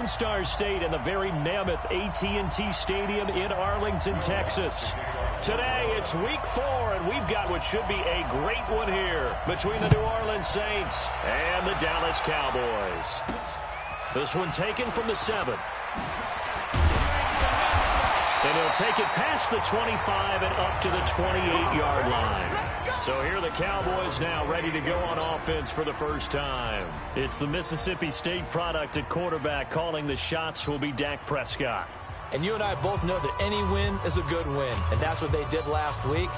Star State and the very mammoth AT&T Stadium in Arlington, Texas. Today, it's week 4, and we've got what should be a great one here between the New Orleans Saints and the Dallas Cowboys. This one taken from the 7. And he'll take it past the 25 and up to the 28-yard line. So here are the Cowboys now ready to go on offense for the first time. It's the Mississippi State product at quarterback. Calling the shots will be Dak Prescott. And you and I both know that any win is a good win, and that's what they did last week.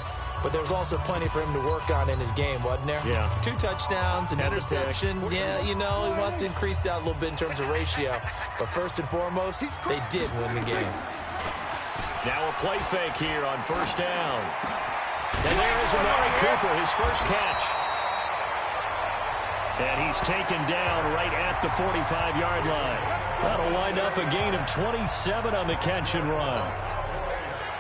But there was also plenty for him to work on in his game, wasn't there? Yeah. 2 touchdowns, an interception. Yeah, you know, he wants to increase that a little bit in terms of ratio. But first and foremost, they did win the game. Now a play fake here on first down. And there is Amari Cooper, his first catch. And he's taken down right at the 45-yard line. That'll wind up a gain of 27 on the catch and run.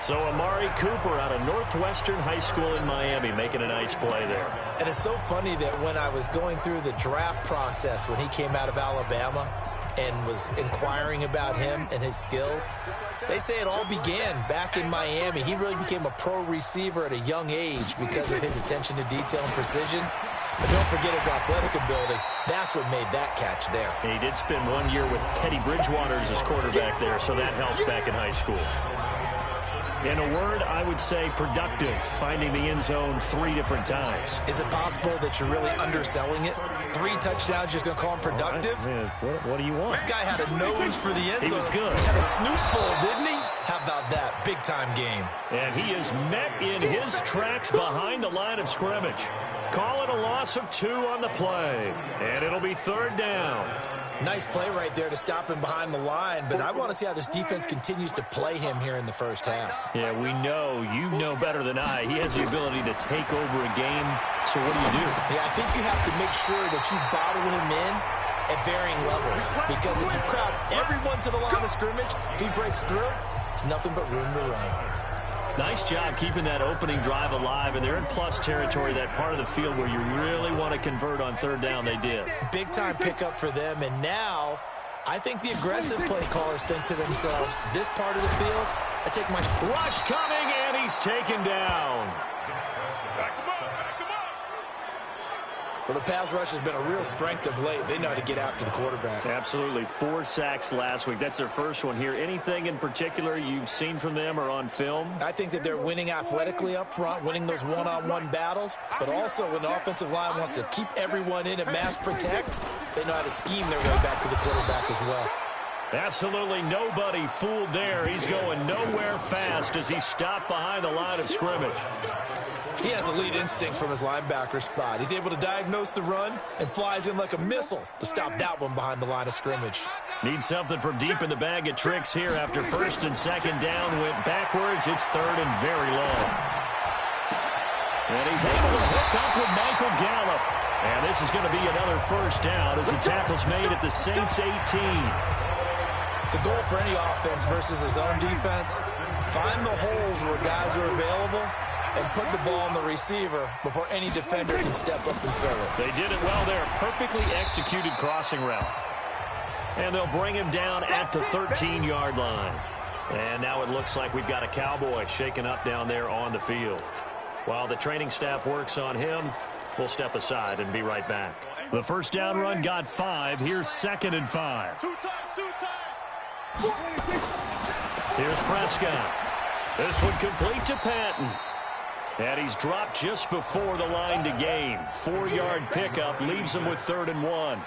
So Amari Cooper out of Northwestern High School in Miami making a nice play there. And it's so funny that when I was going through the draft process when he came out of Alabama and was inquiring about him and his skills, they say it all began back in Miami. He really became a pro receiver at a young age because of his attention to detail and precision. But don't forget his athletic ability. That's what made that catch there. He did spend 1 year with Teddy Bridgewater as his quarterback there, so that helped back in high school. In a word, I would say productive, finding the end zone 3 different times. Is it possible that you're really underselling it? 3 touchdowns, just going to call him productive? What do you want? This guy had a nose for the end zone. He was good. Had a snootful, didn't he? How about that? Big-time game. And he is met in his tracks behind the line of scrimmage. Call it a loss of 2 on the play. And it'll be 3rd down. Nice play right there to stop him behind the line, but I want to see how this defense continues to play him here in the first half. Yeah, we know. You know better than I. He has the ability to take over a game, so what do? Yeah, I think you have to make sure that you bottle him in at varying levels, because if you crowd everyone to the line of scrimmage, if he breaks through, there's nothing but room to run. Nice job keeping that opening drive alive, and they're in plus territory, that part of the field where you really want to convert on 3rd down. They did. Big-time pickup for them, and now I think the aggressive play callers think to themselves, this part of the field, I take my... Rush coming, and he's taken down. Well, the pass rush has been a real strength of late. They know how to get after the quarterback. Absolutely. 4 sacks last week. That's their first one here. Anything in particular you've seen from them or on film? I think that they're winning athletically up front, winning those one-on-one battles, but also when the offensive line wants to keep everyone in and mass protect, they know how to scheme their way back to the quarterback as well. Absolutely nobody fooled there. He's going nowhere fast as he stopped behind the line of scrimmage. He has elite instincts from his linebacker spot. He's able to diagnose the run and flies in like a missile to stop that one behind the line of scrimmage. Needs something from deep in the bag of tricks here after 1st and 2nd down. Went backwards. It's 3rd and very long. And he's able to hook up with Michael Gallup. And this is going to be another 1st down as the tackle's made at the Saints 18. The goal for any offense versus his own defense, find the holes where guys are available and put the ball on the receiver before any defender can step up and fill it. They did it well there. Perfectly executed crossing route. And they'll bring him down at the 13-yard line. And now it looks like we've got a Cowboy shaken up down there on the field. While the training staff works on him, we'll step aside and be right back. The 1st down run got 5. Here's 2nd and 5. Here's Prescott. This one complete to Patton. And he's dropped just before the line to gain. 4-yard pickup leaves him with 3rd and 1.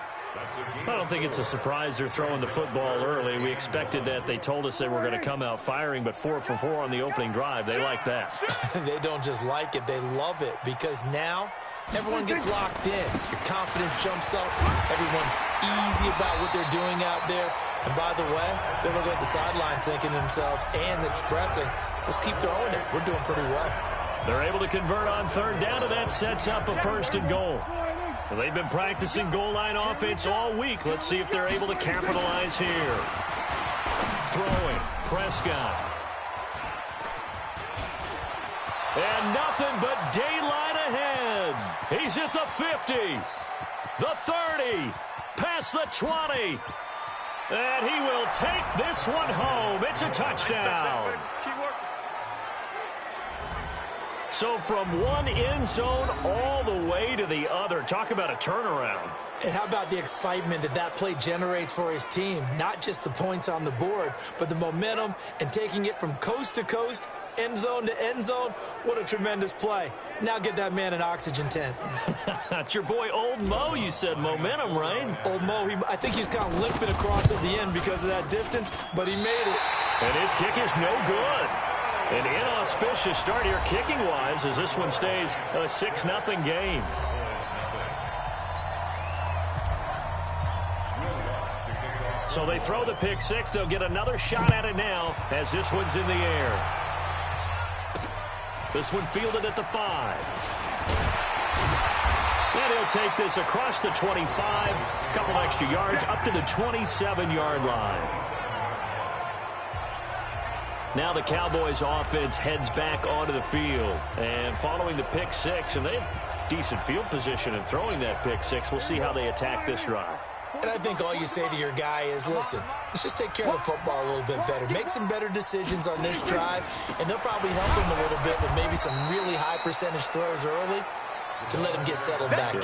I don't think it's a surprise they're throwing the football early. We expected that. They told us they were going to come out firing, but 4 for 4 on the opening drive. They like that. They don't just like it. They love it, because now everyone gets locked in. Your confidence jumps up. Everyone's easy about what they're doing out there. And by the way, they're looking at the sideline thinking to themselves and expressing, let's keep throwing it. We're doing pretty well. They're able to convert on 3rd down, and that sets up a 1st and goal. So they've been practicing goal line offense all week. Let's see if they're able to capitalize here. Throwing, Prescott. And nothing but daylight ahead. He's at the 50, the 30, past the 20. And he will take this one home. It's a touchdown. So from one end zone all the way to the other. Talk about a turnaround. And how about the excitement that that play generates for his team? Not just the points on the board, but the momentum and taking it from coast to coast, end zone to end zone. What a tremendous play. Now get that man an oxygen tent. That's your boy Old Mo. You said momentum, right? Old Mo, I think he's kind of limping across at the end because of that distance, but he made it. And his kick is no good. An inauspicious start here kicking-wise as this one stays a 6-0 game. So they throw the pick six. They'll get another shot at it now as this one's in the air. This one fielded at the 5. And he'll take this across the 25. A couple extra yards up to the 27-yard line. Now the Cowboys offense heads back onto the field. And following the pick six, and they have decent field position in throwing that pick six. We'll see how they attack this drive. And I think all you say to your guy is, listen, let's just take care of the football a little bit better. Make some better decisions on this drive, and they'll probably help him a little bit with maybe some really high percentage throws early to let him get settled back in.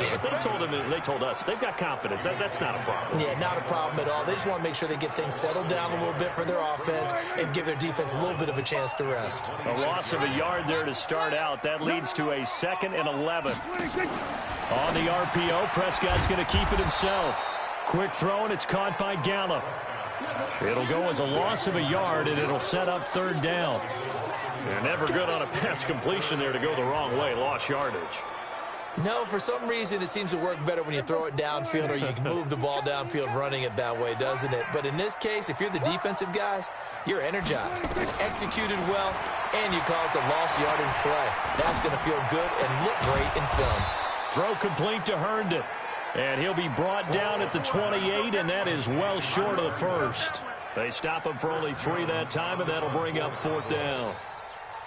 They told us they've got confidence. That's not a problem. Yeah, not a problem at all. They just want to make sure they get things settled down a little bit for their offense and give their defense a little bit of a chance to rest. A loss of a yard there to start out. That leads to a 2nd and 11. On the RPO, Prescott's going to keep it himself. Quick throw, and it's caught by Gallup. It'll go as a loss of a yard, and it'll set up 3rd down. They're never good on a pass completion there to go the wrong way. Lost yardage. No, for some reason it seems to work better when you throw it downfield or you can move the ball downfield running it that way, doesn't it? But in this case, if you're the defensive guys, you're energized, executed well, and you caused a lost yardage play. That's going to feel good and look great in film. Throw complete to Herndon. And he'll be brought down at the 28, and that is well short of the first. They stop him for only 3 that time, and that'll bring up 4th down.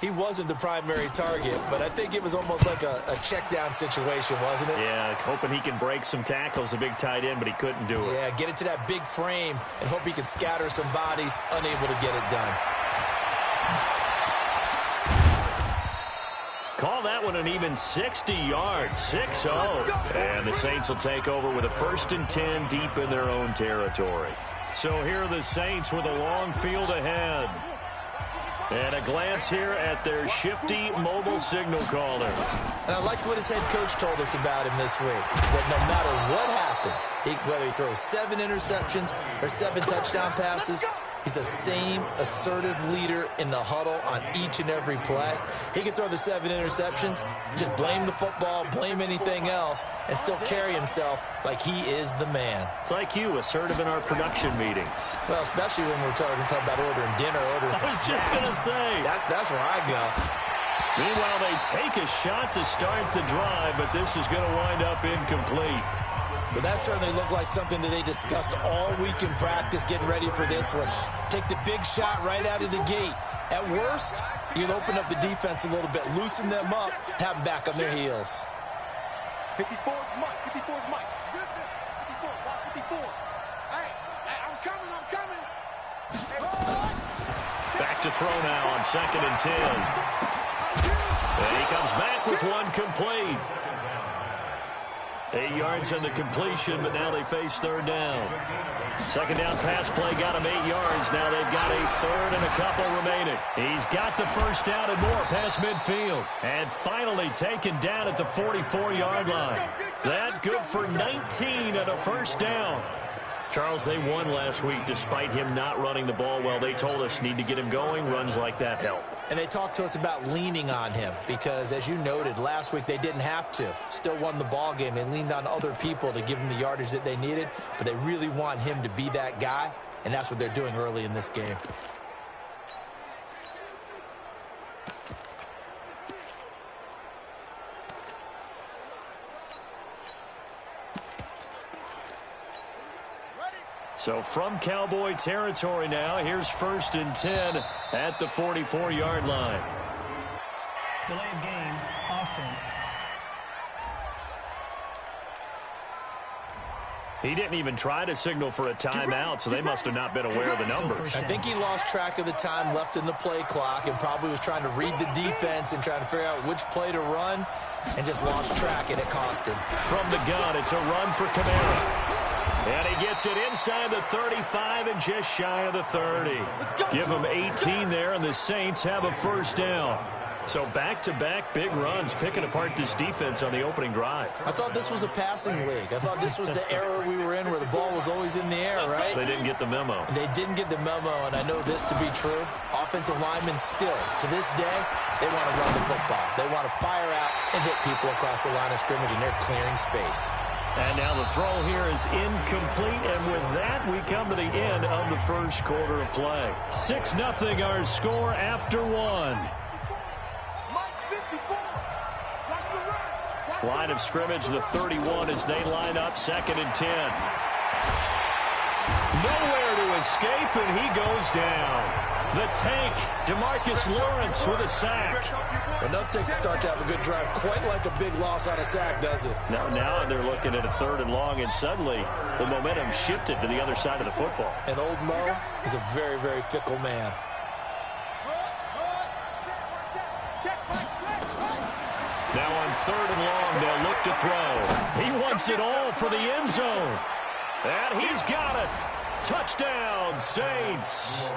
He wasn't the primary target, but I think it was almost like a check down situation, wasn't it? Yeah, hoping he can break some tackles, a big tight end, but he couldn't do it. Yeah, get it to that big frame and hope he can scatter some bodies, unable to get it done. Call that one an even 60 yards, 6-0. And the Saints will take over with a 1st and 10 deep in their own territory. So here are the Saints with a long field ahead. And a glance here at their shifty mobile signal caller. And I liked what his head coach told us about him this week, that no matter what happens, whether he throws 7 interceptions or 7 touchdown passes, he's the same assertive leader in the huddle on each and every play. He can throw the 7 interceptions, just blame the football, blame anything else, and still carry himself like he is the man. It's like you, assertive in our production meetings. Well, especially when we're talking about ordering dinner, ordering some snacks. I was just going to say. That's where I go. Meanwhile, they take a shot to start the drive, but this is going to wind up incomplete. But that certainly looked like something that they discussed all week in practice getting ready for this one. Take the big shot right out of the gate. At worst, you'll open up the defense a little bit, loosen them up, have them back on their heels. 54 is Mike. 54 is Mike. 54. Watch 54. Hey, I'm coming. Back to throw now on 2nd and 10. And he comes back with one complete. 8 yards on the completion, but now they face 3rd down. 2nd down pass play got him 8 yards. Now they've got a 3rd and a couple remaining. He's got the 1st down and more past midfield. And finally taken down at the 44-yard line. That good for 19 and a 1st down. Charles, they won last week despite him not running the ball well. They told us need to get him going. Runs like that help. And they talked to us about leaning on him because, as you noted, last week they didn't have to. Still won the ball game. They leaned on other people to give them the yardage that they needed, but they really want him to be that guy, and that's what they're doing early in this game. So from Cowboy territory now, here's 1st and 10 at the 44-yard line. Delay of game, offense. He didn't even try to signal for a timeout, so they must have not been aware of the numbers. I think he lost track of the time left in the play clock and probably was trying to read the defense and trying to figure out which play to run and just lost track, and it cost him. From the gun, it's a run for Kamara. And he gets it inside the 35 and just shy of the 30. Give him 18 there, and the Saints have a first down. So back-to-back big runs, picking apart this defense on the opening drive. I thought this was a passing league. I thought this was the era we were in where the ball was always in the air, right? They didn't get the memo. They didn't get the memo, and I know this to be true. Offensive linemen still, to this day, they want to run the football. They want to fire out and hit people across the line of scrimmage, and they're clearing space. And now the throw here is incomplete, and with that, we come to the end of the first quarter of play. 6-0 our score after one. Line of scrimmage, the 31 as they line up, 2nd and 10. Nowhere to escape, and he goes down. The tank, DeMarcus Lawrence with a sack. Enough takes to start to have a good drive, quite like a big loss on a sack, does it? Now they're looking at a 3rd and long, and suddenly the momentum shifted to the other side of the football. And old Mo is a very, very fickle man. Now on 3rd and long, they'll look to throw. He wants it all for the end zone. And he's got it. Touchdown, Saints.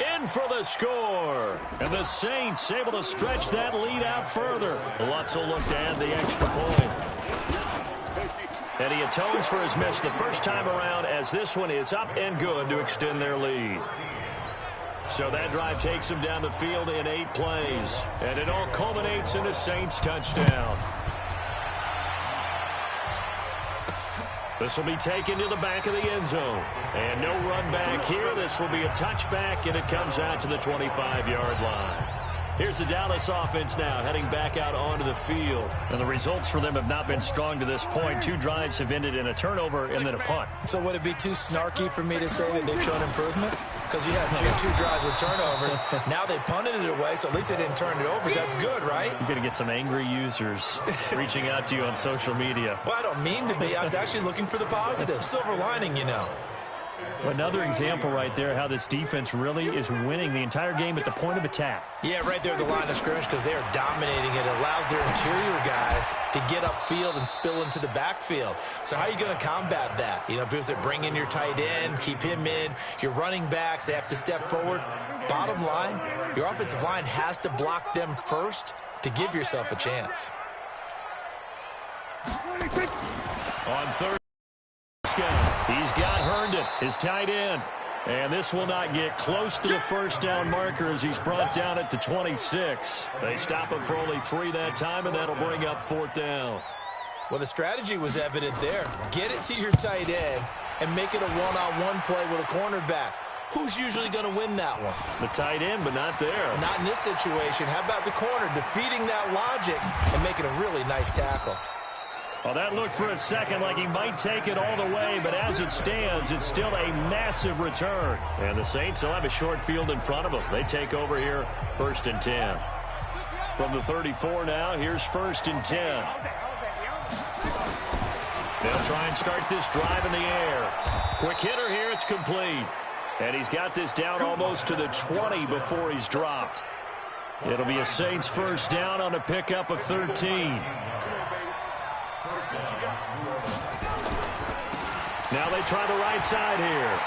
In for the score. And the Saints able to stretch that lead out further. Lutz will look to add the extra point. And he atones for his miss the first time around as this one is up and good to extend their lead. So that drive takes him down the field in 8 plays. And it all culminates in a Saints touchdown. This will be taken to the back of the end zone. And no run back here. This will be a touchback, and it comes out to the 25-yard line. Here's the Dallas offense now heading back out onto the field. And the results for them have not been strong to this point. 2 drives have ended in a turnover and then a punt. So would it be too snarky for me to say that they've shown improvement? Because you had two drives with turnovers. Now they punted it away, so at least they didn't turn it over. So that's good, right? You're going to get some angry users reaching out to you on social media. Well, I don't mean to be. I was actually looking for the positive. Silver lining, you know. Another example right there how this defense really is winning the entire game at the point of attack. Yeah, right there at the line of scrimmage because they are dominating it. It allows their interior guys to get upfield and spill into the backfield. So how are you going to combat that? You know, people say bring in your tight end, keep him in. Your running backs, they have to step forward. Bottom line, your offensive line has to block them first to give yourself a chance. On 3rd. He's got Herndon, his tight end. And this will not get close to the first down marker as he's brought down at the 26. They stop him for only 3 that time, and that'll bring up 4th down. Well, the strategy was evident there. Get it to your tight end and make it a one-on-one play with a cornerback. Who's usually going to win that one? The tight end, but not there. Not in this situation. How about the corner defeating that logic and making a really nice tackle? Well, that looked for a second like he might take it all the way, but as it stands, it's still a massive return. And the Saints will have a short field in front of them. They take over here, 1st and 10. From the 34 now, here's 1st and 10. They'll try and start this drive in the air. Quick hitter here, it's complete. And he's got this down almost to the 20 before he's dropped. It'll be a Saints first down on a pickup of 13. Now they try the right side here.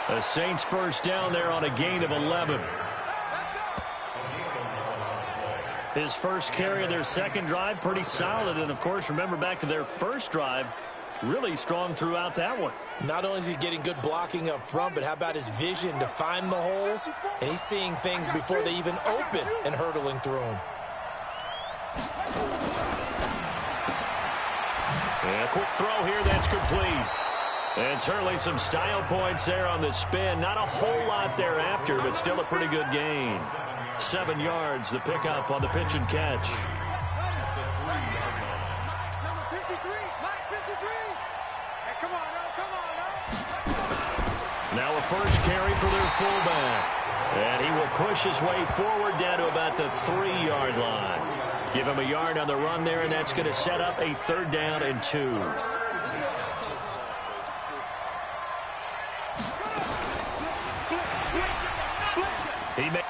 The Saints first down there on a gain of 11. His first carry of their second drive, pretty solid. And, of course, remember back to their first drive, really strong throughout that one. Not only is he getting good blocking up front, but how about his vision to find the holes? And he's seeing things before they even open and hurtling through them. And a quick throw here that's complete. And certainly some style points there on the spin. Not a whole lot thereafter, but still a pretty good gain. 7 yards, the pickup on the pitch and catch. Number 53, Mike 53. Hey, come on now. Now a first carry for their fullback. And he will push his way forward down to about the 3-yard line. Give him a yard on the run there, and that's going to set up a 3rd down and 2.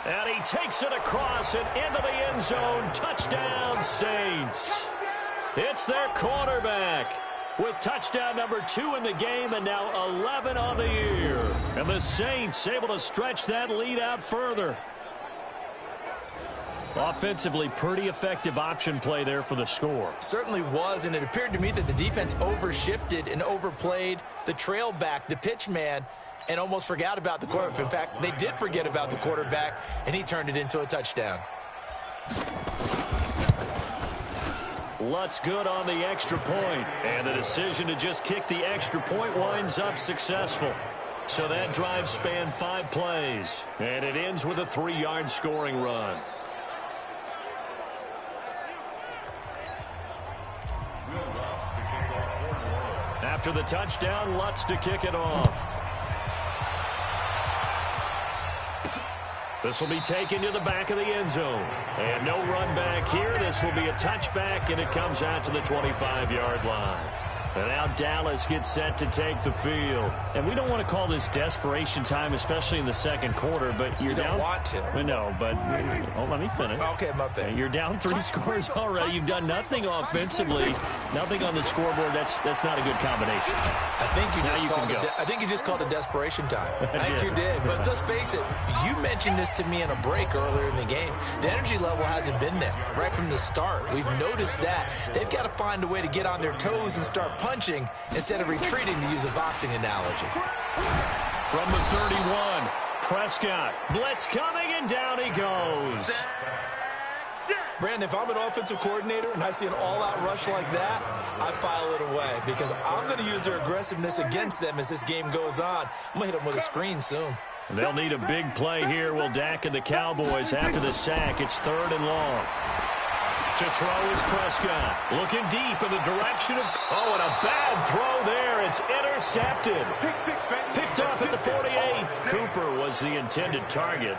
And he takes it across and into the end zone. Touchdown, Saints. It's their quarterback with touchdown number 2 in the game and now 11 on the year. And the Saints able to stretch that lead out further. Offensively, pretty effective option play there for the score. Certainly was, and it appeared to me that the defense overshifted and overplayed the trail back, the pitch man, and almost forgot about the quarterback. In fact, they did forget about the quarterback, and he turned it into a touchdown. Lutz good on the extra point, and the decision to just kick the extra point winds up successful. So that drive spanned 5 plays, and it ends with a 3-yard scoring run. After the touchdown, Lutz to kick it off. This will be taken to the back of the end zone. And no run back here. This will be a touchback, and it comes out to the 25-yard line. And now Dallas gets set to take the field. And we don't want to call this desperation time, especially in the second quarter, but you're down. You don't want to. No, but let me finish. Okay, my bad. You're down 3 scores already. You've done nothing offensively, nothing on the scoreboard. That's not a good combination. I think you just called it desperation time. I think you did. But let's face it, you mentioned this to me in a break earlier in the game. The energy level hasn't been there right from the start. We've noticed that. They've got to find a way to get on their toes and start punching instead of retreating, to use a boxing analogy. From the 31, Prescott. Blitz coming, and down he goes. Brandon, if I'm an offensive coordinator and I see an all-out rush like that, I file it away because I'm going to use their aggressiveness against them as this game goes on. I'm going to hit them with a screen soon. They'll need a big play here. Will Dak and the Cowboys after the sack. It's 3rd and long. To throw is Prescott. Looking deep in the direction of... Oh, and a bad throw there. It's intercepted. Picked off at the 48. Cooper was the intended target.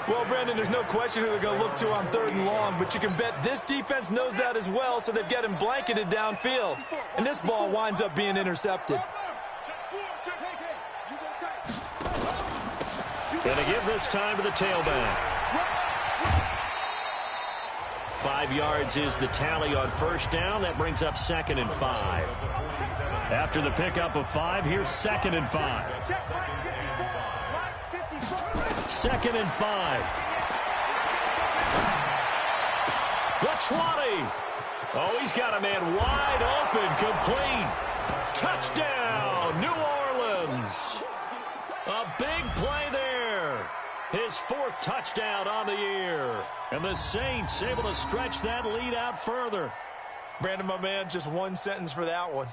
Well, Brandon, there's no question who they're going to look to on 3rd and long, but you can bet this defense knows that as well, so they've got him blanketed downfield. And this ball winds up being intercepted. Going to give this time to the tailback. 5 yards is the tally on first down. That brings up 2nd and 5. After the pickup of 5, here's 2nd and 5. 2nd and 5. The 20. Oh, he's got a man wide open, complete. Touchdown, New Orleans. A big play there. His 4th touchdown on the year. And the Saints able to stretch that lead out further. Brandon, my man, just one sentence for that one.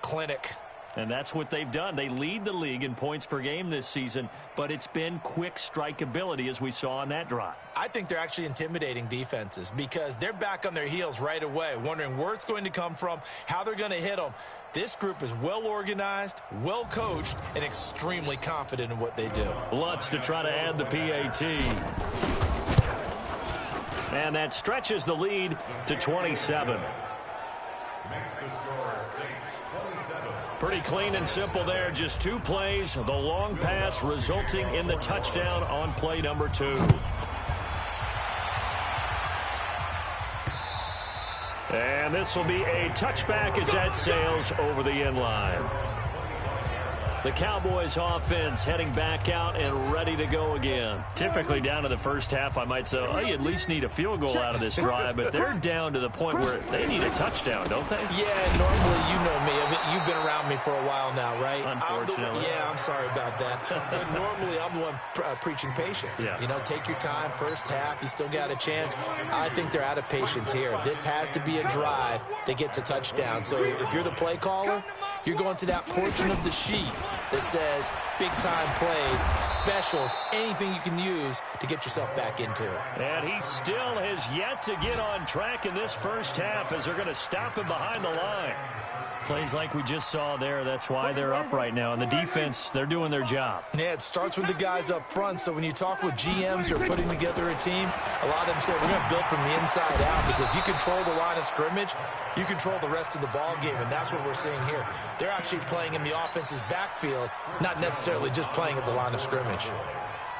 Clinic. And that's what they've done. They lead the league in points per game this season, but it's been quick strike ability as we saw on that drive. I think they're actually intimidating defenses because they're back on their heels right away, wondering where it's going to come from, how they're going to hit them. This group is well organized, well coached, and extremely confident in what they do. Lutz to try to add the PAT. And that stretches the lead to 27. Pretty clean and simple there. Just 2 plays. The long pass resulting in the touchdown on play number 2. And this will be a touchback as that sails over the end line. The Cowboys offense heading back out and ready to go again. Typically down to the first half, I might say, oh, you at least need a field goal out of this drive, but they're down to the point where they need a touchdown, don't they? Yeah, normally you know me. I mean, you've been around me for a while now, right? Unfortunately. I'm sorry about that. But normally I'm the one preaching patience. Yeah. You know, take your time. First half, you still got a chance. I think they're out of patience here. This has to be a drive that gets a touchdown. So if you're the play caller, you're going to that portion of the sheet that says big-time plays, specials, anything you can use to get yourself back into it. And he still has yet to get on track in this first half as they're going to stop him behind the line. Plays like we just saw there, that's why they're up right now. And the defense, they're doing their job. Yeah, it starts with the guys up front. So when you talk with GMs who are putting together a team, a lot of them say we're going to build from the inside out, because if you control the line of scrimmage, you control the rest of the ball game, and that's what we're seeing here. They're actually playing in the offense's backfield, not necessarily just playing at the line of scrimmage.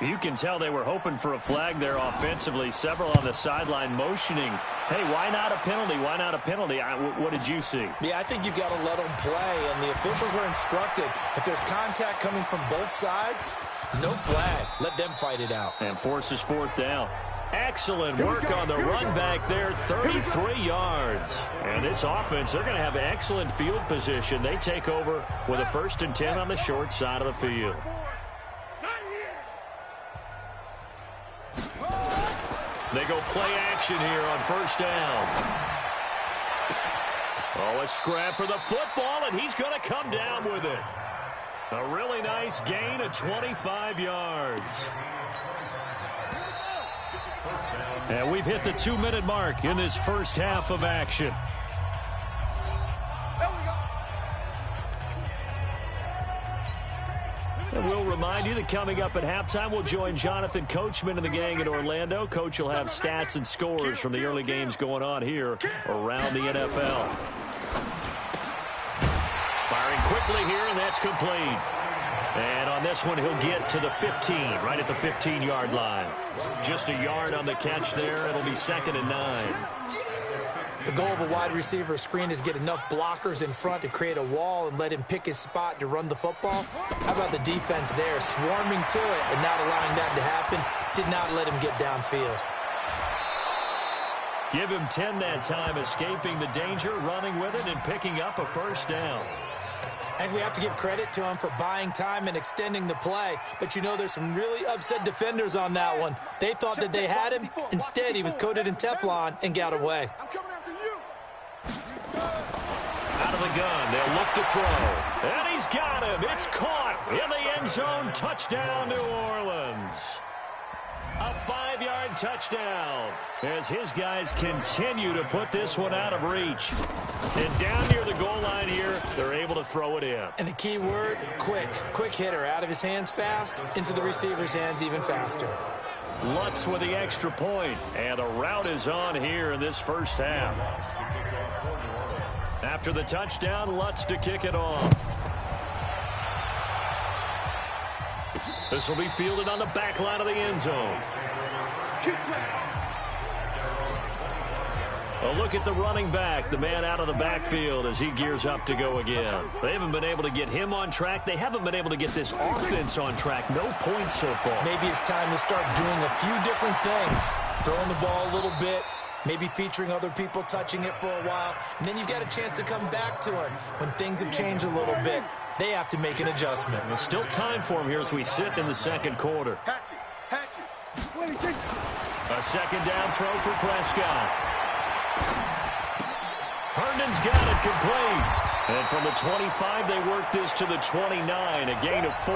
You can tell they were hoping for a flag there offensively. Several on the sideline motioning. Hey, why not a penalty? Why not a penalty? What did you see? Yeah, I think you've got to let them play, and the officials are instructed. If there's contact coming from both sides, no flag. Let them fight it out. And forces fourth down. Excellent work on the run back there, 33 yards. And this offense, they're going to have excellent field position. They take over with a 1st and 10 on the short side of the field. They go play action here on 1st down. Oh, a scrap for the football, and he's going to come down with it. A really nice gain of 25 yards. And we've hit the 2-minute mark in this first half of action. And we'll remind you that coming up at halftime, we'll join Jonathan Coachman and the gang in Orlando. Coach will have stats and scores from the early games going on here around the NFL. Firing quickly here, and that's complete. And on this one, he'll get to the 15, right at the 15-yard line. Just a yard on the catch there. It'll be 2nd and 9. The goal of a wide receiver screen is get enough blockers in front to create a wall and let him pick his spot to run the football. How about the defense there, swarming to it and not allowing that to happen? Did not let him get downfield. Give him 10 that time, escaping the danger, running with it, and picking up a 1st down. And we have to give credit to him for buying time and extending the play. But, you know, there's some really upset defenders on that one. They thought that they had him. Instead, he was coated in Teflon and got away. Out of the gun, they'll look to throw. And he's got him. It's caught in the end zone. Touchdown, New Orleans. A 5-yard touchdown as his guys continue to put this one out of reach. And down near the goal line here, they're able to throw it in. And the key word, quick. Quick hitter. Out of his hands fast, into the receiver's hands even faster. Lutz with the extra point, and a route is on here in this first half. After the touchdown, Lutz to kick it off. This will be fielded on the back line of the end zone. A look at the running back, the man out of the backfield as he gears up to go again. They haven't been able to get him on track. They haven't been able to get this offense on track. No points so far. Maybe it's time to start doing a few different things. Throwing the ball a little bit, maybe featuring other people touching it for a while, and then you've got a chance to come back to it when things have changed a little bit. They have to make an adjustment. There's still time for him here as we sit in the second quarter. A second down throw for Prescott. Herndon's got it complete. And from the 25, they work this to the 29, a gain of 4.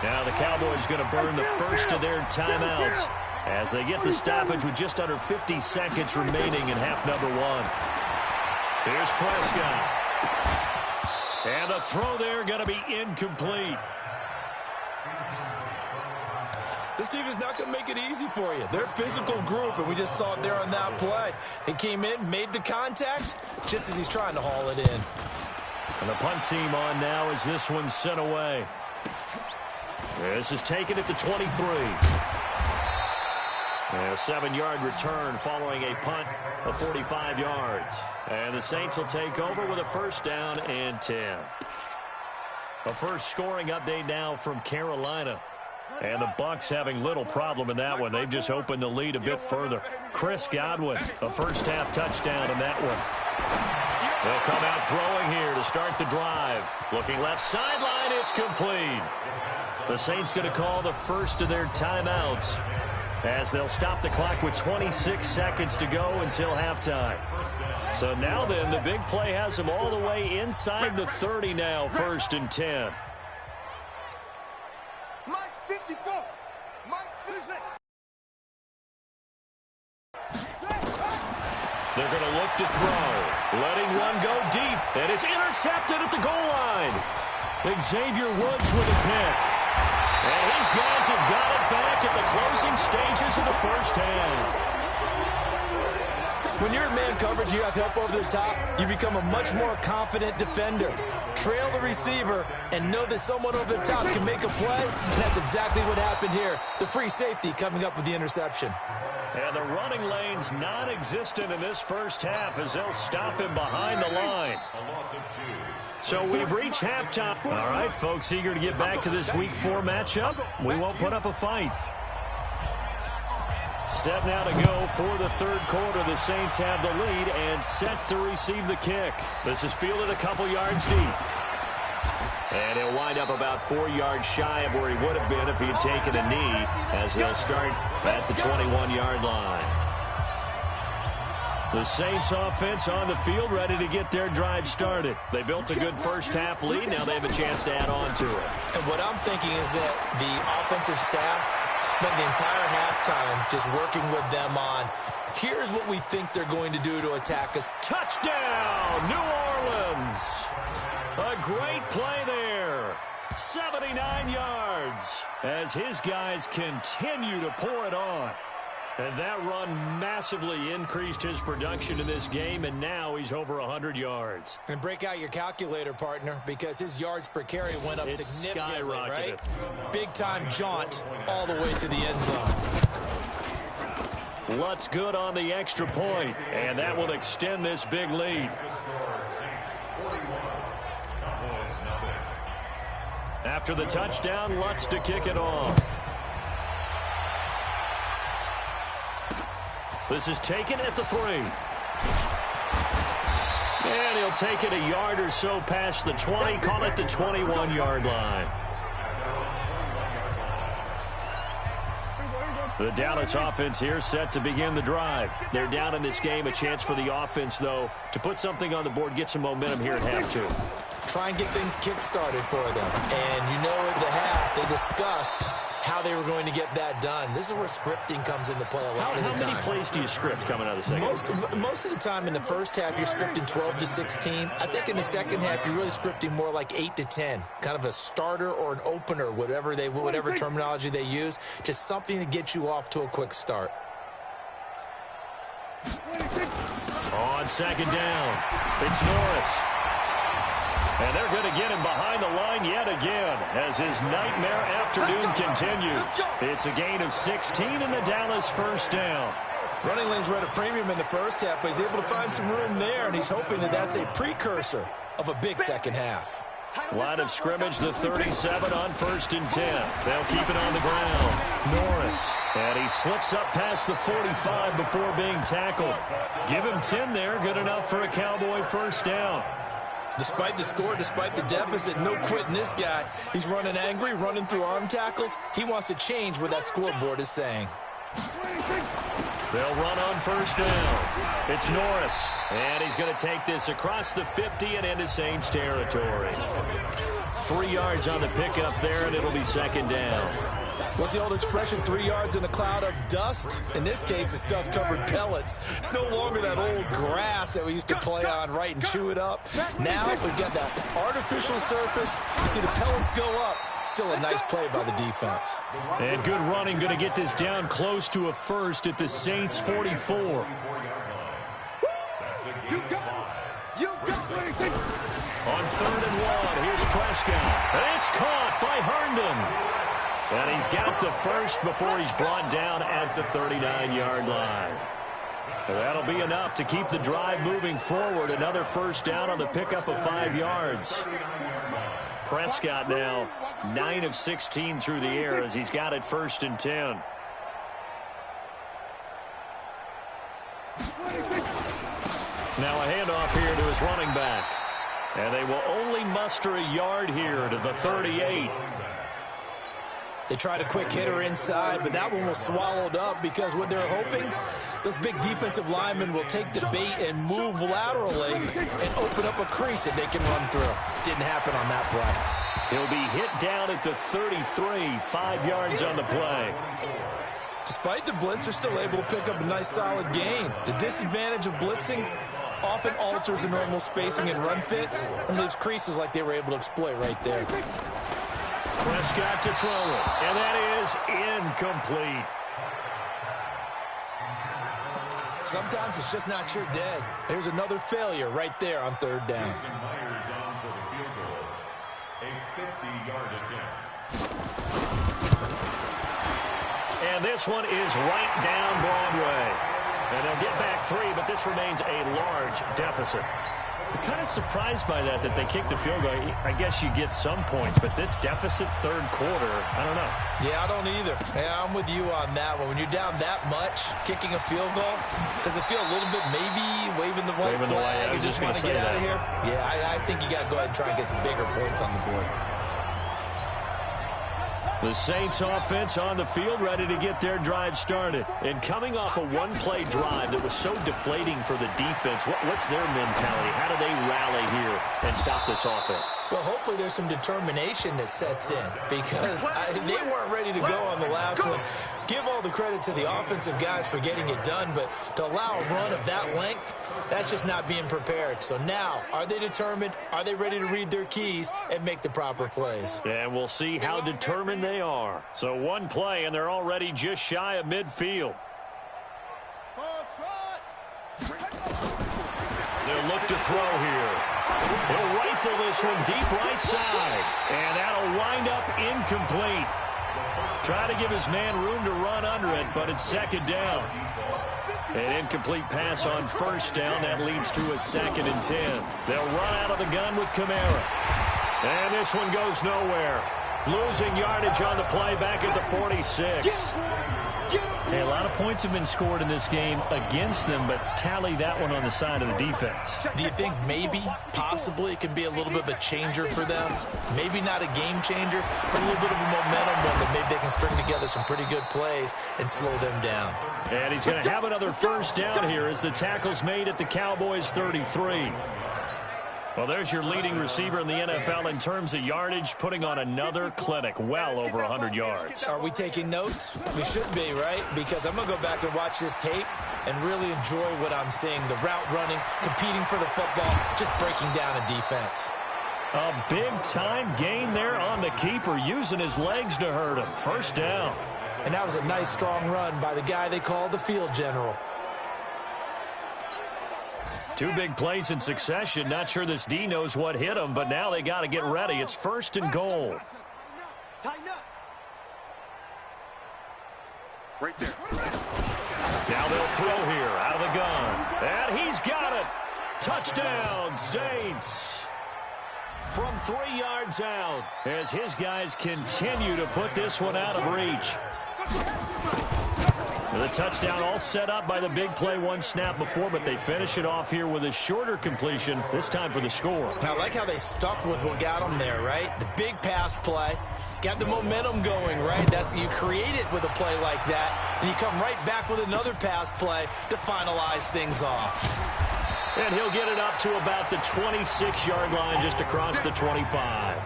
Now the Cowboys going to burn the first of their timeouts as they get the stoppage with just under 50 seconds remaining in half number 1. Here's Prescott. And the throw there going to be incomplete. This team is not going to make it easy for you. They're a physical group, and we just saw it there on that play. He came in, made the contact, just as he's trying to haul it in. And the punt team on now as this one's sent away. This is taken at the 23. And a 7-yard return following a punt of 45 yards. And the Saints will take over with a 1st down and 10. A first scoring update now from Carolina. And the Bucs having little problem in that one. They've just opened the lead a bit further. Chris Godwin, a first-half touchdown in that one. They'll come out throwing here to start the drive. Looking left sideline, it's complete. The Saints going to call the first of their timeouts as they'll stop the clock with 26 seconds to go until halftime. So now then, the big play has them all the way inside the 30 now, 1st and 10. Mike 54. Mike 56. They're going to look to throw. Letting one go deep. And it's intercepted at the goal line. Xavier Woods with a pick. And his guys have got it back at the closing stages of the first half. When you're in man coverage, you have help over the top, you become a much more confident defender. Trail the receiver and know that someone over the top can make a play, and that's exactly what happened here. The free safety coming up with the interception. And the running lane's non-existent in this first half as they'll stop him behind the line. So we've reached halftime. All right, folks, eager to get back to this Week 4 matchup. We won't put up a fight. Set now to go for the third quarter. The Saints have the lead and set to receive the kick. This is fielded a couple yards deep. And he'll wind up about 4 yards shy of where he would have been if he had taken a knee, as they'll start at the 21-yard line. The Saints offense on the field, ready to get their drive started. They built a good first half lead. Now they have a chance to add on to it. And what I'm thinking is that the offensive staff spent the entire halftime just working with them on, here's what we think they're going to do to attack us. Touchdown, New Orleans. A great play there. 79 yards as his guys continue to pour it on. And that run massively increased his production in this game, and now he's over 100 yards. And break out your calculator, partner, because his yards per carry went up significantly, right? Big-time jaunt all the way to the end zone. Lutz good on the extra point, and that will extend this big lead. After the touchdown, Lutz to kick it off. This is taken at the 3. And he'll take it a yard or so past the 20, call it the 21-yard line. The Dallas offense here set to begin the drive. They're down in this game. A chance for the offense, though, to put something on the board, get some momentum here at half 2. Try and get things kick-started for them. And you know at the half, they discussed how they were going to get that done. This is where scripting comes into play a lot of the time. How many plays do you script coming out of the second? Most of the time in the first half, you're scripting 12 to 16. I think in the second half, you're really scripting more like 8 to 10. Kind of a starter or an opener, whatever terminology they use. Just something to get you off to a quick start. On second down, it's Norris. And they're going to get him behind the line yet again as his nightmare afternoon continues. It's a gain of 16 and the Dallas first down. Running lanes were at a premium in the first half, but he's able to find some room there, and he's hoping that that's a precursor of a big second half. Line of scrimmage, the 37 on 1st and 10. They'll keep it on the ground. Norris. And he slips up past the 45 before being tackled. Give him 10 there. Good enough for a Cowboy first down. Despite the score, despite the deficit, no quitting this guy. He's running angry, running through arm tackles. He wants to change what that scoreboard is saying. They'll run on first down. It's Norris. And he's going to take this across the 50 and into Saints territory. 3 yards on the pickup there, and it'll be second down. What's the old expression, 3 yards in a cloud of dust? In this case, it's dust-covered pellets. It's no longer that old grass that we used to play on, right, and chew it up. Now we've got that artificial surface. You see the pellets go up. Still a nice play by the defense. And good running, going to get this down close to a first at the Saints 44. You got it. On 3rd and 1, here's Prescott. And it's caught by Herndon. And he's got the first before he's brought down at the 39-yard line. That'll be enough to keep the drive moving forward. Another first down on the pickup of 5 yards. Prescott now 9 of 16 through the air as he's got it 1st and 10. Now a handoff here to his running back. And they will only muster a yard here to the 38. They tried a quick hitter inside, but that one was swallowed up because what they're hoping, those big defensive linemen will take the bait and move laterally and open up a crease that they can run through. Didn't happen on that play. He'll be hit down at the 33, 5 yards on the play. Despite the blitz, they're still able to pick up a nice solid gain. The disadvantage of blitzing often alters the normal spacing and run fits and leaves creases like they were able to exploit right there. Prescott to throw it, and that is incomplete. Sometimes it's just not your day. There's another failure right there on third down. A 50-yard attempt. And this one is right down Broadway. And they'll get back 3, but this remains a large deficit. I'm kind of surprised by that they kicked the field goal. I guess you get some points, but this deficit third quarter, I don't know. Yeah, I don't either. Yeah, I'm with you on that one. When you're down that much, kicking a field goal, does it feel a little bit maybe waving the white flag and just want to get out of here? Yeah, I think you got to go ahead and try and get some bigger points on the board. The Saints offense on the field, ready to get their drive started. And coming off a one-play drive that was so deflating for the defense, what's their mentality? How do they rally here and stop this offense? Well, hopefully there's some determination that sets in because they weren't ready to go on the last one. Give all the credit to the offensive guys for getting it done, but to allow a run of that length, that's just not being prepared. So now, are they determined? Are they ready to read their keys and make the proper plays? And we'll see how determined they are. So one play, and they're already just shy of midfield. They'll look to throw here. He'll rifle this one deep right side. And that'll wind up incomplete. Try to give his man room to run under it, but it's second down. An incomplete pass on first down. That leads to a 2nd and 10. They'll run out of the gun with Kamara. And this one goes nowhere. Losing yardage on the play back at the 46. Hey, a lot of points have been scored in this game against them, but tally that one on the side of the defense. Do you think maybe, possibly, it can be a little bit of a changer for them? Maybe not a game changer, but a little bit of a momentum one that maybe they can string together some pretty good plays and slow them down. And he's going to have another first down here as the tackle's made at the Cowboys 33. Well, there's your leading receiver in the NFL in terms of yardage, putting on another clinic, well over 100 yards. Are we taking notes? We should be, right? Because I'm going to go back and watch this tape and really enjoy what I'm seeing. The route running, competing for the football, just breaking down a defense. A big-time gain there on the keeper, using his legs to hurt him. First down. And that was a nice, strong run by the guy they call the field general. 2 big plays in succession. Not sure this D knows what hit him, but now they got to get ready. It's 1st and goal. Tighten up. Right there. Now they'll throw here out of the gun. And he's got it. Touchdown, Saints. From 3 yards out as his guys continue to put this one out of reach. The touchdown all set up by the big play one snap before, but they finish it off here with a shorter completion, this time for the score. Now, I like how they stuck with what got them there, right? The big pass play, got the momentum going, right? You create it with a play like that, and you come right back with another pass play to finalize things off. And he'll get it up to about the 26-yard line, just across the 25.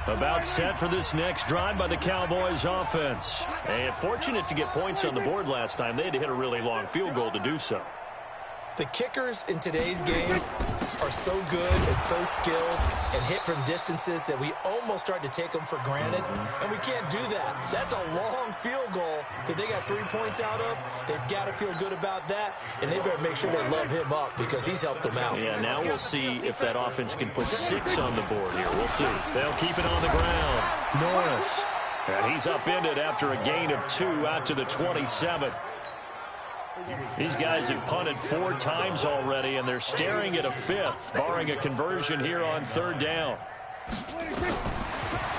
About set for this next drive by the Cowboys offense. And fortunate to get points on the board last time. They had to hit a really long field goal to do so. The kickers in today's game are so good and so skilled and hit from distances that we almost start to take them for granted. And we can't do that. That's a long field goal that they got 3 points out of. They've got to feel good about that, and they better make sure they love him up because he's helped them out. Yeah, now we'll see if that offense can put 6 on the board here. We'll see. They'll keep it on the ground. Norris. And he's upended after a gain of 2 out to the 27. These guys have punted 4 times already, and they're staring at a 5th, barring a conversion here on 3rd down.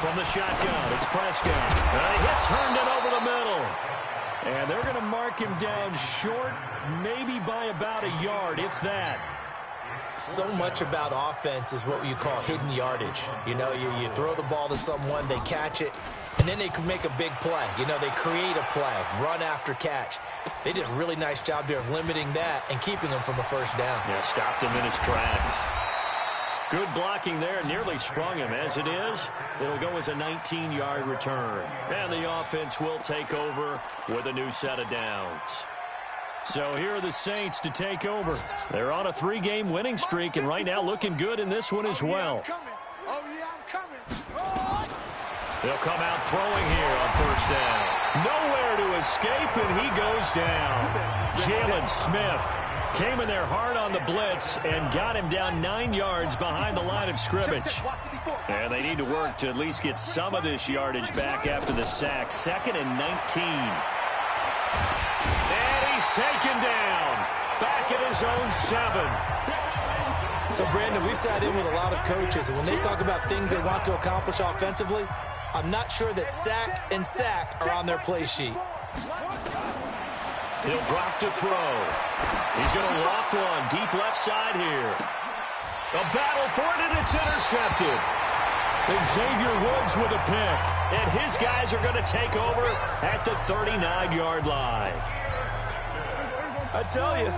From the shotgun, it's Prescott. He turned it over the middle. And they're going to mark him down short, maybe by about a yard, if that. So much about offense is what you call hidden yardage. You know, you throw the ball to someone, they catch it, and then they can make a big play. You know, they create a play, run after catch. They did a really nice job there of limiting that and keeping him from a first down. Yeah, stopped him in his tracks. Good blocking there. Nearly sprung him. As it is, it'll go as a 19-yard return. And the offense will take over with a new set of downs. So here are the Saints to take over. They're on a 3-game winning streak, and right now looking good in this one as well. Oh, yeah, I'm coming. They'll come out throwing here on first down. Nowhere to escape, and he goes down. Jalen Smith came in there hard on the blitz and got him down 9 yards behind the line of scrimmage. And they need to work to at least get some of this yardage back after the sack. 2nd and 19. And he's taken down. Back at his own 7. So, Brandon, we sat in with a lot of coaches, and when they talk about things they want to accomplish offensively, I'm not sure that sack and sack are on their play sheet. He'll drop to throw. He's going to loft one deep left side here. A battle for it, and it's intercepted. Xavier Woods with a pick. And his guys are going to take over at the 39-yard line. I tell you,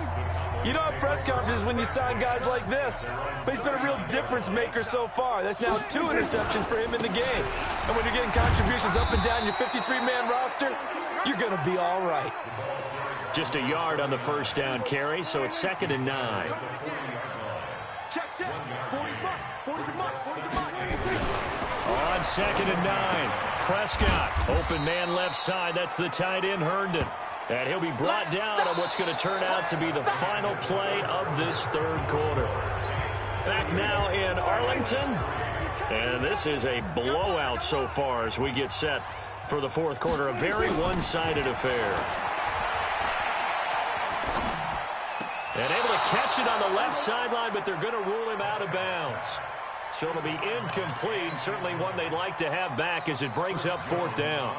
you don't have press conferences when you sign guys like this. But he's been a real difference maker so far. That's now 2 interceptions for him in the game. And when you're getting contributions up and down your 53-man roster, you're going to be all right. Just a yard on the first down carry, so it's 2nd and 9. Check. 40's mark. 40's the mark. 40's the mark. On 2nd and 9, Prescott, open man left side. That's the tight end, Herndon. And he'll be brought down on what's going to turn out to be the final play of this 3rd quarter. Back now in Arlington. And this is a blowout so far as we get set for the 4th quarter. A very one-sided affair. And able to catch it on the left sideline, but they're going to rule him out of bounds. So it'll be incomplete. Certainly one they'd like to have back as it brings up 4th down.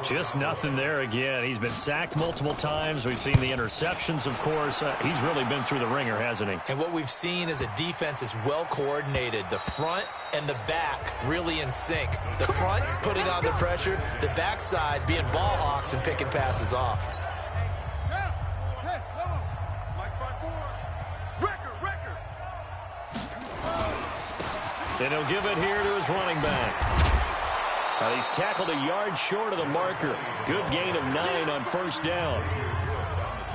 Just nothing there again. He's been sacked multiple times. We've seen the interceptions, of course. He's really been through the ringer, hasn't he? And what we've seen is a defense is well coordinated. The front and the back really in sync. The front putting on the pressure. The backside being ball hawks and picking passes off. And he'll give it here to his running back. He's tackled a yard short of the marker. Good gain of 9 on first down.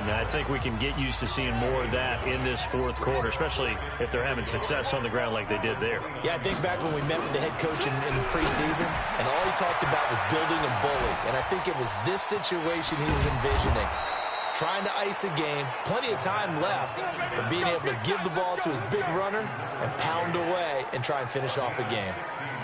And I think we can get used to seeing more of that in this 4th quarter, especially if they're having success on the ground like they did there. Yeah, I think back when we met with the head coach in preseason, and all he talked about was building a bully. And I think it was this situation he was envisioning. Trying to ice a game, plenty of time left, but being able to give the ball to his big runner and pound away and try and finish off a game.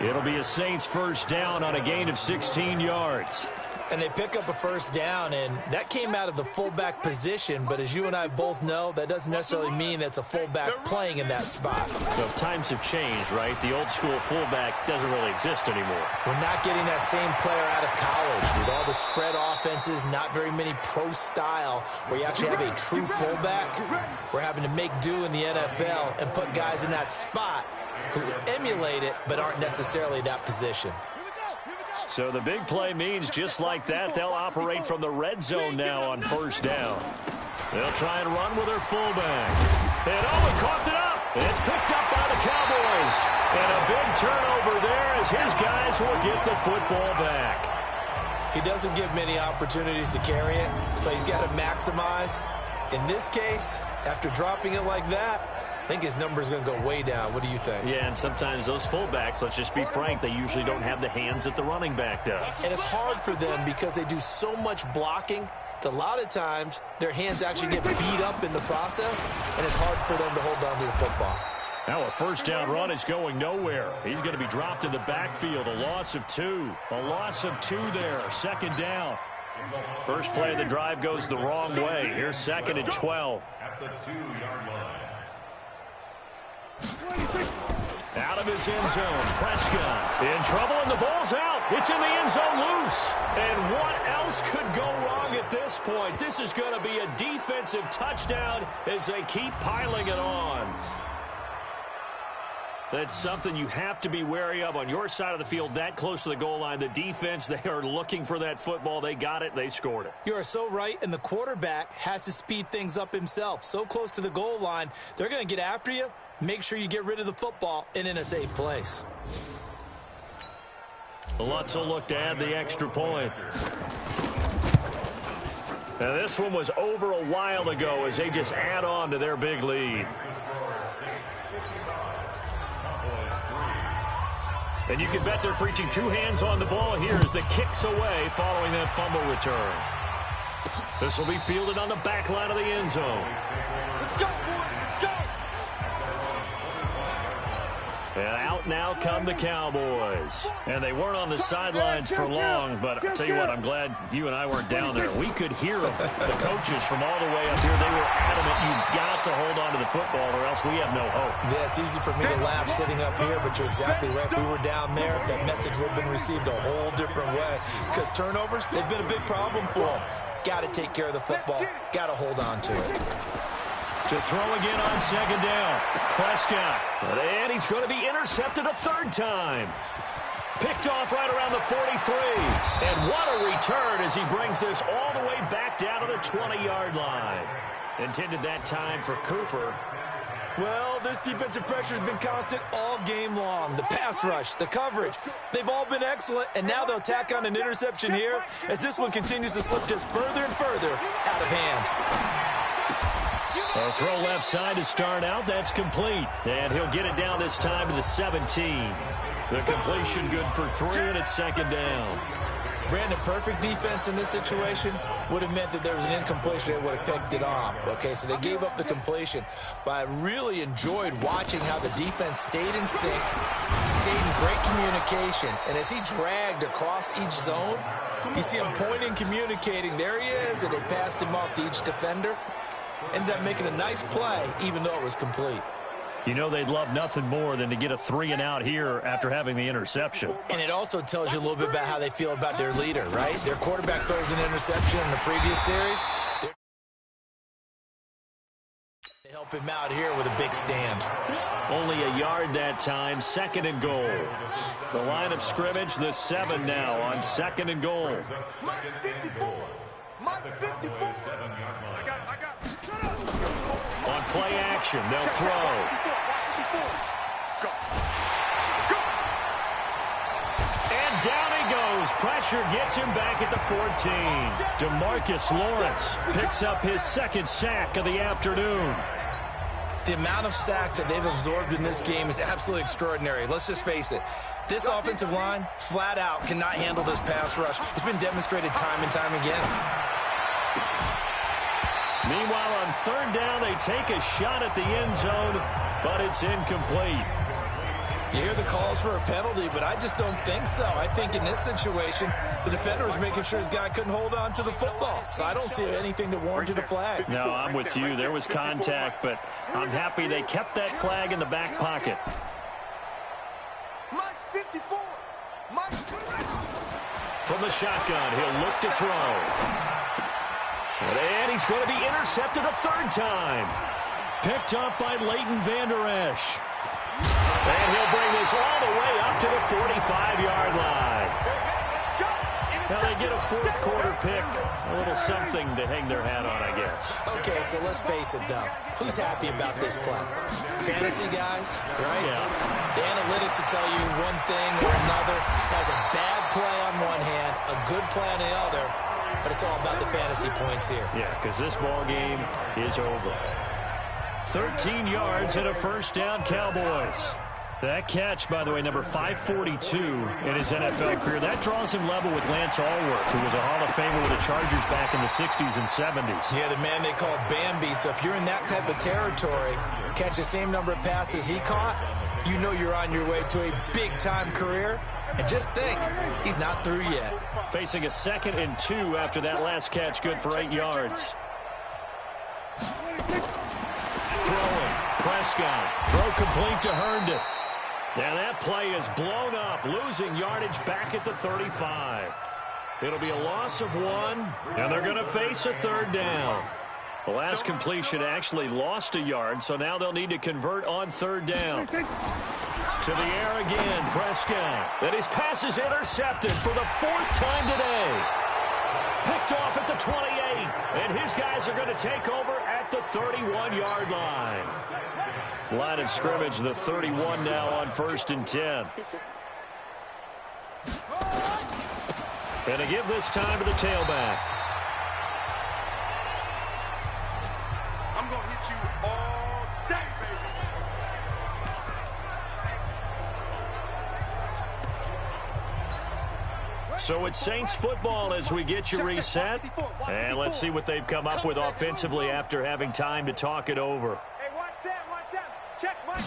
It'll be a Saints first down on a gain of 16 yards. And they pick up a first down, and that came out of the fullback position, but as you and I both know, that doesn't necessarily mean it's a fullback playing in that spot. So times have changed, right? The old school fullback doesn't really exist anymore. We're not getting that same player out of college with all the spread offenses, not very many pro style where you actually have a true fullback. We're having to make do in the NFL and put guys in that spot who emulate it but aren't necessarily that position. So the big play means just like that, they'll operate from the red zone now on first down. They'll try and run with their fullback. And Owen coughed it up. It's picked up by the Cowboys. And a big turnover there as his guys will get the football back. He doesn't give many opportunities to carry it, so he's got to maximize. In this case, after dropping it like that, I think his number's going to go way down. What do you think? Yeah, and sometimes those fullbacks, let's just be frank, they usually don't have the hands that the running back does. And it's hard for them because they do so much blocking that a lot of times their hands actually get beat up in the process, and it's hard for them to hold on to the football. Now a first down run is going nowhere. He's going to be dropped in the backfield. A loss of 2. A loss of 2 there. 2nd down. First play of the drive goes the wrong way. Here's 2nd and 12. At the 2-yard line. Out of his end zone, Prescott in trouble, and the ball's out. It's in the end zone loose. And what else could go wrong at this point? This is going to be a defensive touchdown as they keep piling it on. That's something you have to be wary of on your side of the field, that close to the goal line. The defense, they are looking for that football. They got it. They scored it. You are so right, and the quarterback has to speed things up himself. So close to the goal line, they're going to get after you, make sure you get rid of the football and in a safe place. Lutz will look to add the extra point. Now this one was over a while ago as they just add on to their big lead. And you can bet they're preaching two hands on the ball here as the kick's away following that fumble return. This will be fielded on the back line of the end zone. Let's go, boys. Let's go. And out now come the Cowboys. And they weren't on the sidelines for long, but I'll tell you what, I'm glad you and I weren't down there. We could hear them, the coaches from all the way up here. They were adamant, you've got to hold on to the football or else we have no hope. Yeah, it's easy for me to laugh sitting up here, but you're exactly right. If we were down there, that message would have been received a whole different way. Because turnovers, they've been a big problem for them. Got to take care of the football. Got to hold on to it. To throw again on second down. Prescott. And he's going to be intercepted a third time. Picked off right around the 43. And what a return as he brings this all the way back down to the 20-yard line. Intended that time for Cooper. Well, this defensive pressure has been constant all game long. The pass rush, the coverage, they've all been excellent, and now they'll tack on an interception here as this one continues to slip just further and further out of hand. A throw left side to start out. That's complete. And he'll get it down this time to the 17. The completion good for 3, and it's second down. Brandon, perfect defense in this situation would have meant that there was an incompletion that would have picked it off. Okay, so they gave up the completion. But I really enjoyed watching how the defense stayed in sync, stayed in great communication. And as he dragged across each zone, you see him pointing, communicating. There he is, and they passed him off to each defender. Ended up making a nice play, even though it was complete. You know they'd love nothing more than to get a 3-and-out here after having the interception. And it also tells you a little bit about how they feel about their leader, right? Their quarterback throws an interception in the previous series. They help him out here with a big stand. Only a yard that time, second and goal. The line of scrimmage, the 7 now on second and goal. Mike 54. Mike 54. I got. On play action, they'll throw. Go. And down he goes. Pressure gets him back at the 14. DeMarcus Lawrence picks up his second sack of the afternoon. The amount of sacks that they've absorbed in this game is absolutely extraordinary. Let's just face it. This offensive line, flat out, cannot handle this pass rush. It's been demonstrated time and time again. Meanwhile, on third down, they take a shot at the end zone, but it's incomplete. You hear the calls for a penalty, but I just don't think so. I think in this situation, the defender was making sure his guy couldn't hold on to the football. So I don't see anything that warranted a flag. No, I'm with you. There was contact, but I'm happy they kept that flag in the back pocket. Mike 54. Mike. From the shotgun, he'll look to throw. And he's going to be intercepted a third time. Picked up by Leighton Vander Esch. And he'll bring this all the way up to the 45-yard line. Now they get a fourth quarter pick. A little something to hang their hat on, I guess. Okay, so let's face it, though. Who's happy about this play? Fantasy guys, right? Yeah. The analytics will tell you one thing or another. Has a bad play on one hand, a good play on the other. But it's all about the fantasy points here. Yeah, because this ball game is over. 13 yards and a first down, Cowboys. That catch, by the way, number 542 in his NFL career. That draws him level with Lance Allworth, who was a Hall of Famer with the Chargers back in the 60s and 70s. Yeah, the man they called Bambi. So if you're in that type of territory, catch the same number of passes he caught, you know you're on your way to a big-time career. And just think, he's not through yet. Facing a 2nd and 2 after that last catch, good for 8 yards. Throwing, Prescott, throw complete to Herndon. Now that play is blown up, losing yardage back at the 35. It'll be a loss of 1, and they're going to face a third down. The last completion actually lost a yard, so now they'll need to convert on third down. To the air again, Prescott. And his pass is intercepted for the 4th time today. Picked off at the 28, and his guys are going to take over at at the 31-yard line. Line of scrimmage, the 31 now on 1st and 10. And to give this time to the tailback. I'm going to hit you all day, baby. So it's Saints football as we get you reset. And let's see what they've come up with offensively after having time to talk it over. Hey, watch that. Check, Mike.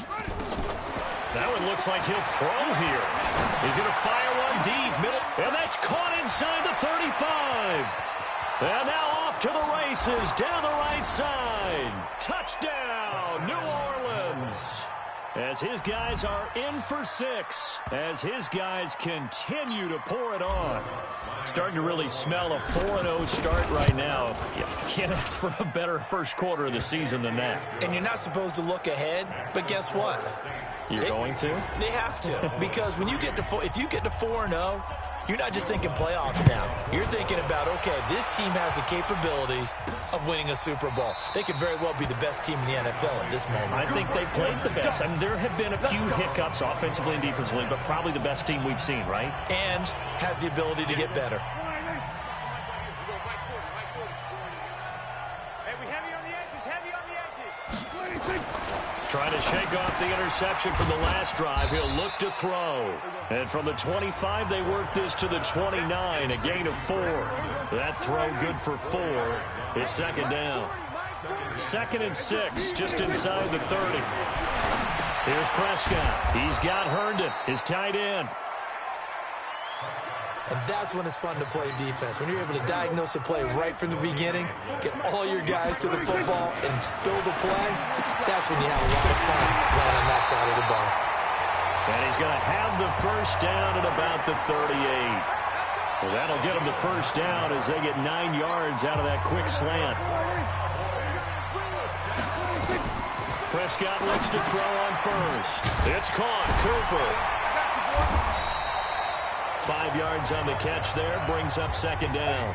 That one looks like he'll throw here. He's going to fire one deep, middle, and that's caught inside the 35. And now off to the races, down the right side. Touchdown, New Orleans. As his guys are in for 6, as his guys continue to pour it on. Starting to really smell a 4-0 start right now. You can't ask for a better first quarter of the season than that. And you're not supposed to look ahead, but guess what? You're going to? They have to, because when you get to if you get to 4-0, you're not just thinking playoffs now. You're thinking about, okay, this team has the capabilities of winning a Super Bowl. They could very well be the best team in the NFL at this moment. I think they played the best. I mean, there have been a few hiccups offensively and defensively, but probably the best team we've seen, right? And has the ability to get better. Hey, we heavy on the edges. Trying to shake off the interception from the last drive. He'll look to throw. And from the 25, they work this to the 29, a gain of 4. That throw good for 4. It's 2nd down. 2nd and 6, just inside the 30. Here's Prescott. He's got Herndon, his tight end. And that's when it's fun to play defense. When you're able to diagnose a play right from the beginning, get all your guys to the football and spill the play, that's when you have a lot of fun playing on that side of the ball. And he's going to have the first down at about the 38. Well, that'll get him the first down as they get 9 yards out of that quick slant. Prescott looks to throw on first. It's caught. Cooper. 5 yards on the catch there, brings up 2nd down.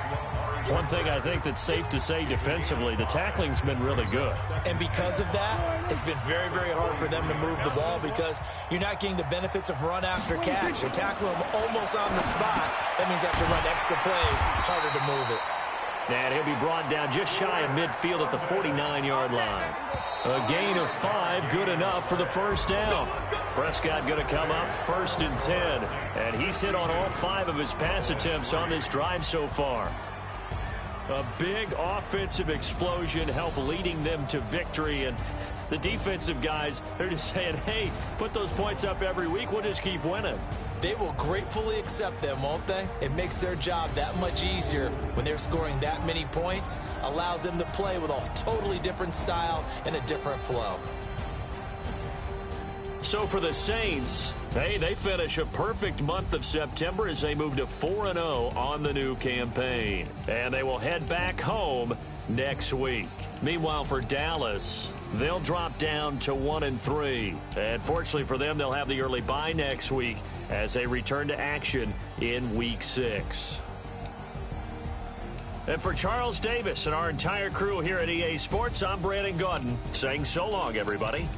One thing I think that's safe to say defensively, the tackling's been really good. And because of that, it's been very, very hard for them to move the ball because you're not getting the benefits of run after catch. You're tackling them almost on the spot. That means you have to run extra plays, harder to move it. And he'll be brought down just shy of midfield at the 49-yard line. A gain of 5, good enough for the first down. Prescott going to come up 1st and 10. And he's hit on all 5 of his pass attempts on this drive so far. A big offensive explosion helped leading them to victory. And the defensive guys, they're just saying, hey, put those points up every week. We'll just keep winning. They will gratefully accept them, won't they? It makes their job that much easier when they're scoring that many points. Allows them to play with a totally different style and a different flow. So for the Saints, hey, they finish a perfect month of September as they move to 4-0 on the new campaign. And they will head back home next week. Meanwhile, for Dallas, they'll drop down to 1-3. And fortunately for them, they'll have the early bye next week as they return to action in Week 6. And for Charles Davis and our entire crew here at EA Sports, I'm Brandon Gaudin saying so long, everybody.